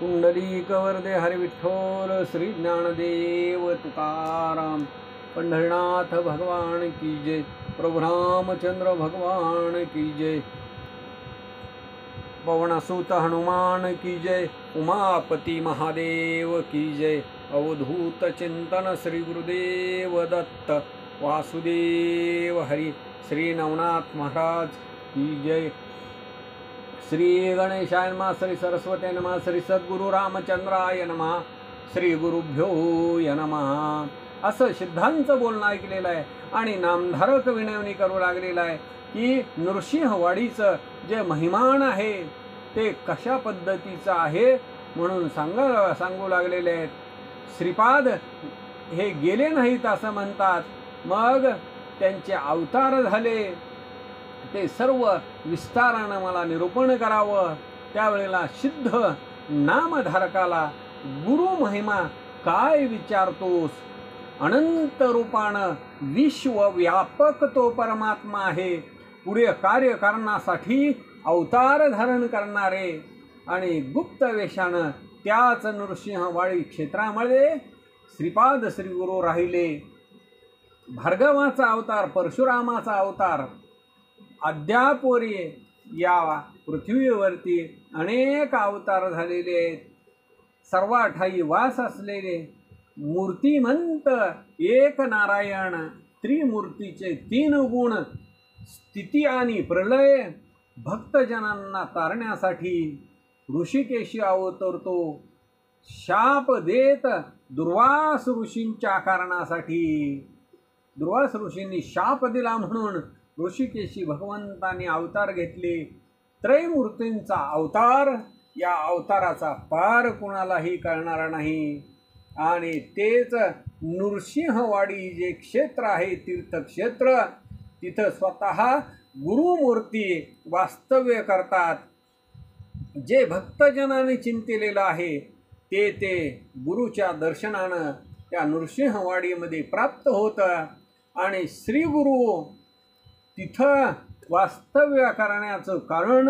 पुंडलिक वरदे हरी विठ्ठल श्री ज्ञानदेव तुकाराम। पंढरीनाथ भगवान की जय। प्रभु रामचंद्र भगवान की जय। पवनसुत हनुमान की जय। उमापति महादेव की जय। अवधूत चिंतन श्री गुरुदेव दत्त वासुदेव हरि। श्री नवनाथ महाराज की जय। श्री गणेशाय नमः। श्री सरस्वती नमः। श्री सद्गुरु रामचंद्राय नमः। श्री गुरुभ्यो नमः। असं सिद्धांचं बोलणं ऐकलेलं आहे आणि नामधारक विनवणी करू लागलेला आहे की नृसिंहवाडीचं जे महिमान आहे ते कशा पद्धतीचं आहे म्हणून सांगू लागलेले आहेत। श्रीपाद हे गेले नाहीत असं म्हणतात, मग त्यांचे अवतार झाले, ते सर्व विस्तारानं मला निरूपण करावं। त्यावेळेला सिद्ध नामधारकाला गुरु महिमा काय विचारतोस? अनंत रूपानं विश्वव्यापक तो परमात्मा आहे, पुढे कार्य करण्यासाठी अवतार धारण करणारे आणि गुप्त वेशानं त्याच नृसिंहवाडी क्षेत्रामध्ये श्रीपाद श्रीगुरु राहिले। भार्गवाचा अवतार, परशुरामाचा अवतार, अद्यापवरी या पृथ्वीवरती अनेक अवतार झालेले आहेत। सर्वाठाई वास असलेले मूर्तिमंत एक नारायण त्रिमूर्तीचे 3 गुण, स्थिती आणि प्रलय भक्तजनांना तारण्यासाठी ऋषिकेशी अवतरतो। शाप देत दुर्वास ऋषींच्या कारणासाठी, दुर्वास ऋषींनी शाप दिला म्हणून ऋषिकेशी भगवंतांनी अवतार घेतले। त्रयमूर्तींचा अवतार, या अवताराचा पार कुणालाही कळणार नाही। आणि तेच नृसिंहवाडी जे क्षेत्र आहे, तीर्थक्षेत्र, तिथं स्वतः गुरुमूर्ती वास्तव्य करतात। जे भक्तजनाने चिंतिलेलं आहे ते गुरुच्या दर्शनानं त्या नृसिंहवाडीमध्ये प्राप्त होतं आणि श्री गुरु तिथं वास्तव्य करण्याचं कारण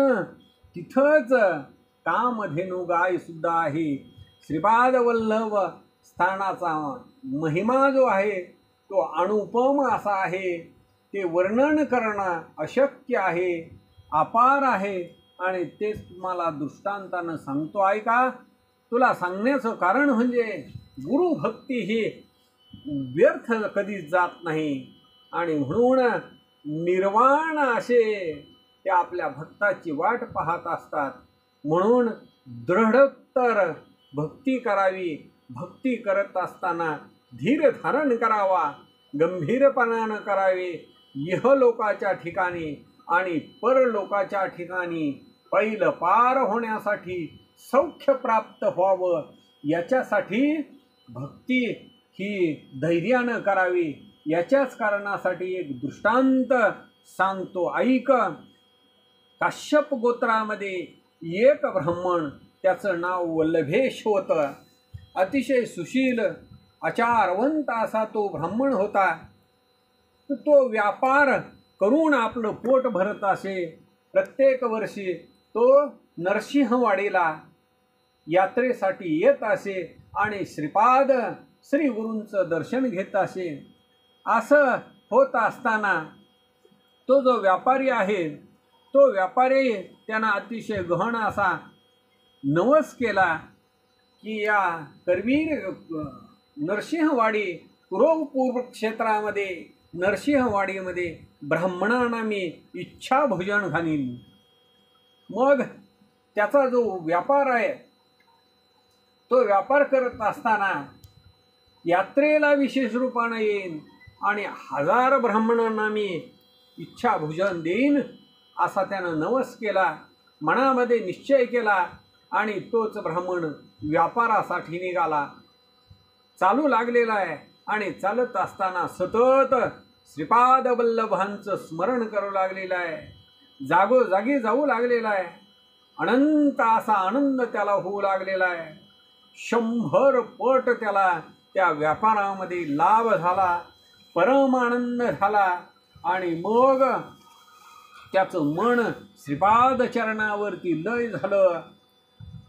तिथंच कामधेनु गाय सुद्धा आहे। श्रीपाद वल्लभ स्थानाचा महिमा जो आहे तो अनुपम असा आहे, ते वर्णन करणं अशक्य आहे, अपार आहे। आणि तेच तुम्हाला दृष्टांतानं सांगतो ऐका। तुला सांगण्याचं कारण म्हणजे गुरुभक्ती ही व्यर्थ कधीच जात नाही आणि म्हणून निर्वाण असे ते आपल्या भक्ताची वाट पाहत असतात। म्हणून दृढतर भक्ती करावी। भक्ती करत असताना धीर धारण करावा, गंभीरपणानं करावे। इहलोकाच्या ठिकाणी आणि परलोकाच्या ठिकाणी पैल पार होण्यासाठी, सौख्य प्राप्त व्हावं याच्यासाठी भक्ती ही धैर्यानं करावी। याच्याच कारणासाठी एक दृष्टांत सांगतो ऐक। काश्यप गोत्रामध्ये एक ब्राह्मण, त्याचं नाव वल्लभेश होतं। अतिशय सुशील आचारवंत असा तो ब्राह्मण होता। तो व्यापार करून आपलं पोट भरत असे। प्रत्येक वर्षी तो नरसिंहवाडीला यात्रेसाठी येत असे आणि श्रीपाद श्री गुरूंचं दर्शन घेत असे। असं होत असताना तो जो व्यापारी आहे, तो व्यापारी त्यांना अतिशय गहन असा नवस केला की या करवीर नरसिंहवाडी पूर्व क्षेत्रामध्ये नरसिंहवाडीमध्ये ब्राह्मणांना मी इच्छा भोजन घालीन। मग त्याचा जो व्यापार आहे तो व्यापार करत असताना यात्रेला विशेष रूपानं येईन आणि 1000 ब्राह्मणांना मी इच्छा भोजन देईन असा त्यानं नवस केला, मनामध्ये निश्चय केला आणि तोच ब्राह्मण व्यापारासाठी निघाला। चालू लागलेला आहे आणि चालत असताना सतत श्रीपाद वल्लभांचं स्मरण करू लागलेलं आहे, जागोजागी जाऊ लागलेला आहे। अनंत असा आनंद त्याला होऊ लागलेला आहे। 100 पट त्याला त्या व्यापारामध्ये लाभ झाला, परम आनंद झाला आणि मग त्याचं मन श्रीपाद चरणावरती लय झालं।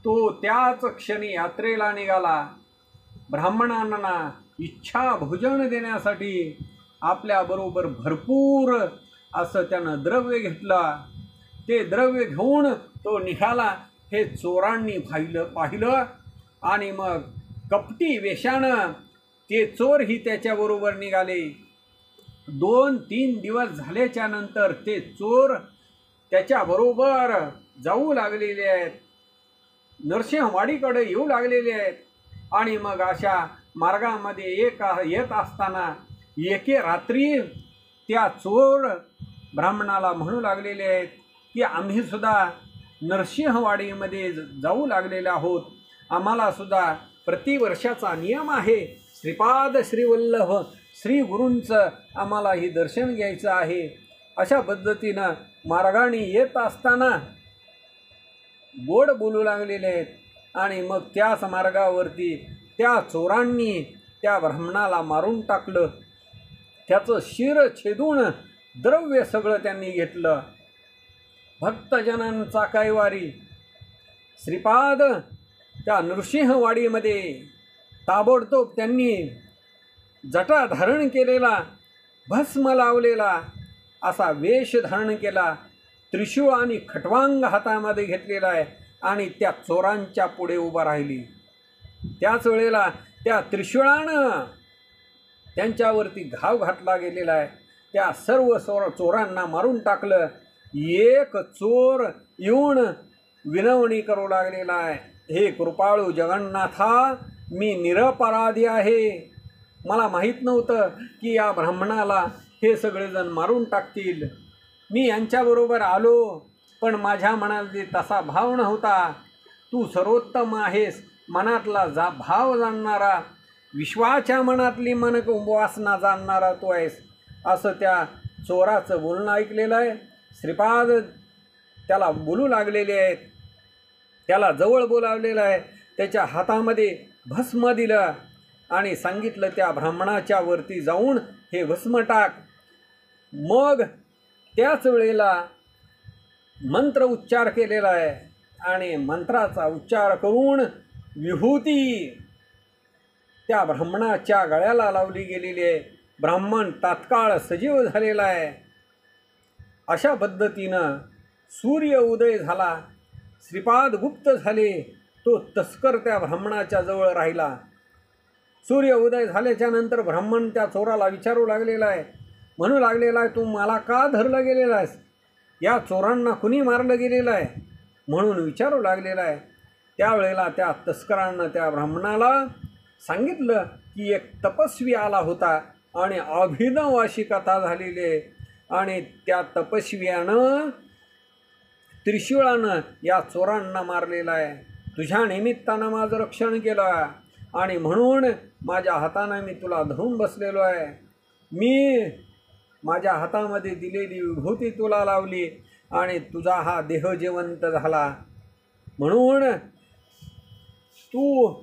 तो त्याच क्षणी यात्रेला निघाला. ब्राह्मणांना इच्छा भोजन देण्यासाठी आपल्याबरोबर भरपूर असं त्यानं द्रव्य घेतलं. ते द्रव्य घेऊन तो निघाला. हे चोरांनी पाहिलं आणि मग कपटी वेशानं ते चोरही त्याच्याबरोबर निघाले. 2-3 दिवस झाल्याच्या नंतर ते चोर त्याच्याबरोबर जाऊ लागलेले आहेत, नरसिंहवाडीकडे येऊ लागलेले आहेत. आणि मग अशा मार्गामध्ये येत असताना एके रात्री त्या चोर ब्राह्मणाला म्हणू लागलेले आहेत की आम्ही सुद्धा नरसिंहवाडीमध्ये जाऊ लागलेले आहोत. आम्हाला सुद्धा प्रतिवर्षाचा नियम आहे, श्रीपाद श्रीवल्लभ श्री गुरूंचं आम्हालाही दर्शन घ्यायचं आहे. अशा पद्धतीनं मार्गाने येत असताना गोड बोलू लागलेले आहेत. आणि मग त्याच मार्गावरती त्या चोरांनी त्या ब्राह्मणाला मारून टाकलं. त्याचं शिर छेदून द्रव्य सगळं त्यांनी घेतलं. भक्तजनांचा कैवारी श्रीपाद त्या नृसिंहवाडीमध्ये ताबडतोब त्यांनी जटा धारण केलेला, भस्म लावलेला असा वेश धारण केला, त्रिशूळ आणि खटवांग हातामध्ये घेतलेला आहे आणि त्या चोरांच्या पुढे उभा राहिली. त्याच वेळेला त्या त्रिशूळानं त्यांच्यावरती घाव घातला गेलेला आहे. त्या सर्व चोरांना मारून टाकलं. एक चोर येऊन विनवणी करू लागलेला आहे, हे कृपाळू जगन्नाथा, मी निरपराधी आहे. मला माहीत नव्हतं की या ब्राह्मणाला हे सगळेजण मारून टाकतील. मी यांच्याबरोबर आलो, पण माझ्या मनात तसा भाव नव्हता. तू सर्वोत्तम आहेस, मनातला भाव जाणणारा, विश्वाच्या मनातली वासना जाणणारा तू आहेस, असं त्या चोराचं बोलणं ऐकलेलं आहे. श्रीपाद त्याला बोलू लागलेले आहेत, त्याला जवळ बोलावलेलं आहे, त्याच्या हातामध्ये भस्म दिलं आणि सांगितलं त्या ब्राह्मणाच्या वरती जाऊन हे भस्म टाक. मग त्याच वेळेला मंत्र उच्चार केलेला आहे आणि मंत्राचा उच्चार करून विभूती त्या ब्राह्मणाच्या गळ्याला लावली गेलेली आहे. ब्राह्मण तात्काळ सजीव झालेला आहे. अशा पद्धतीनं सूर्य उदय झाला. श्रीपाद गुप्त झाले. तो तस्कर त्या ब्राह्मणाच्या जवळ राहिला. सूर्य उदय झाल्याच्या नंतर ब्राह्मण त्या चोराला विचारू लागलेला आहे, म्हणू लागलेला आहे, तू मला का धरलं गेलेला आहेस? या चोरांना कुणी मारलं गेलेलं आहे म्हणून विचारू लागलेला आहे. त्यावेळेला त्या तस्करांना त्या ब्राह्मणाला सांगितलं की एक तपस्वी आला होता आणि अभिनव अशी कथा झालेली आहे आणि त्या तपस्वियानं त्रिशूळानं या चोरांना मारलेलं आहे. तुझ्या निमित्तानं माझं रक्षण केलं आणि म्हणून माझ्या हातानं मी तुला धरून बसलेलो आहे. मी माझ्या हातामध्ये दिलेली विभूती तुला लावली आणि तुझा हा देह जिवंत झाला. म्हणून तू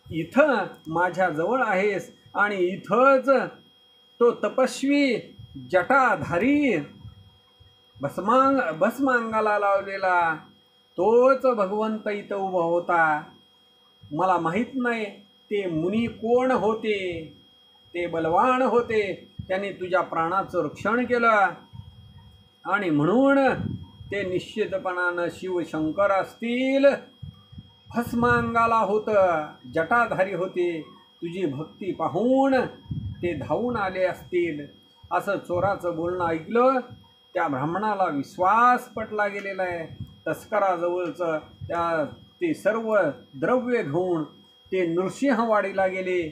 इथं माझ्याजवळ आहेस आणि इथंच तो तपस्वी जटाधारी भस्म अंगाला लावलेला तोच भगवंत इथं उभा होता. मला माहीत नाही ते मुनी कोण होते, ते बलवान होते, त्यांनी तुझ्या प्राणाचं रक्षण केलं आणि म्हणून ते निश्चितपणानं शिवशंकर असतील. भस्म अंगाला होतं, जटाधारी होते, तुझी भक्ती पाहून ते धावून आले असतील. असं चोराचं बोलणं ऐकलं. त्या ब्राह्मणाला विश्वास पटला गेलेला आहे. तस्कराजवळचं ते सर्व द्रव्य घेऊन ते नृसिंहवाडीला गेले.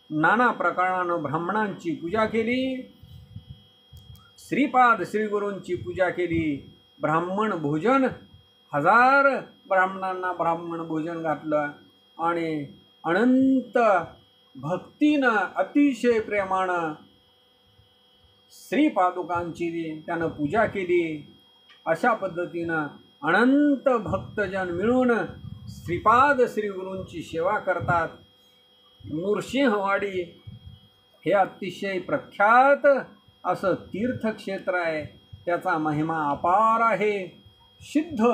नाना प्रकारानं ब्राह्मणांची पूजा केली, श्रीपाद श्रीगुरूंची पूजा केली. ब्राह्मण भोजन 1000 ब्राह्मणांना ब्राह्मण भोजन घातलं आणि अनंत भक्तीनं अतिशय प्रेमानं श्रीपादुकांची त्यानं पूजा केली. अशा पद्धतीनं अनंत भक्तजन मिळून श्रीपाद श्रीगुरूंची सेवा करतात. नृसिंहवाडी हे अतिशय प्रख्यात असं तीर्थक्षेत्र आहे. त्याचा महिमा अपार आहे. सिद्ध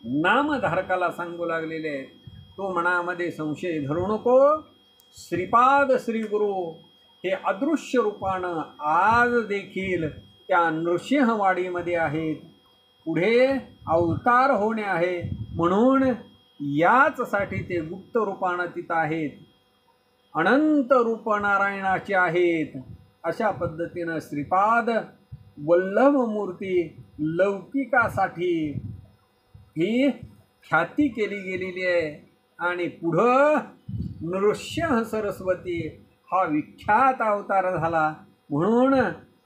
नामधारकाला सांगू लागलेले आहेत. तो मनामध्ये संशय धरू नको. श्रीपाद श्री गुरु हे अदृश्य रूपानं आज देखील त्या नृसिंहवाडीमध्ये आहेत. पुढे अवतार होणे आहे म्हणून याचसाठी ते गुप्त रूपानं तिथं आहेत. अनंत रूप नारायणाचे आहेत. अशा पद्धतीनं श्रीपाद वल्लभ मूर्ती लौकिकासाठी ही ख्याती केली गेलेली आहे. आणि पुढं नृसिंह सरस्वती हा विख्यात अवतार झाला. म्हणून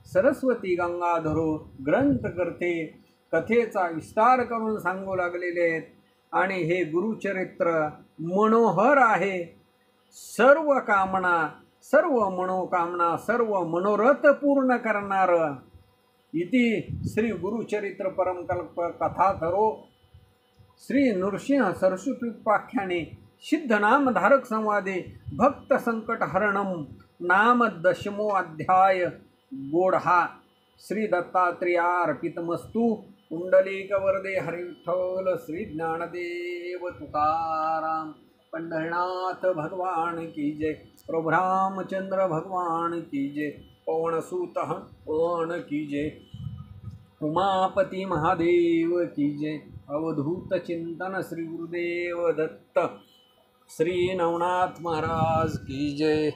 सरस्वती गंगाधरो ग्रंथकर्ते कथेचा विस्तार करून सांगू लागलेले आहेत. आणि हे गुरुचरित्र मनोहर आहे. सर्व कामना, सर्व मनोकामना, सर्व मनोरथ पूर्ण करणारं. इति श्री गुरुचरित्र परमकल्प कथाधरो श्री नृसिंह सरस्वत्युपाख्याने सिद्धनामधारक संवादे भक्त संकट हरणम नाम दशमो अध्याय गोढा. श्री दत्तात्रेयार्पितमस्तु. कुंडलिक वरदे हरिविठ्ठल श्री ज्ञानदेव तुकाराम. पंढरनाथ भगवान की जय. प्रभु रामचंद्र भगवान की जय. पवनसुत हनुमान की जय. उमापति महादेव की जय. अवधूत चिंतन श्री गुरुदेव दत्त. श्री नवनाथ महाराज की जय.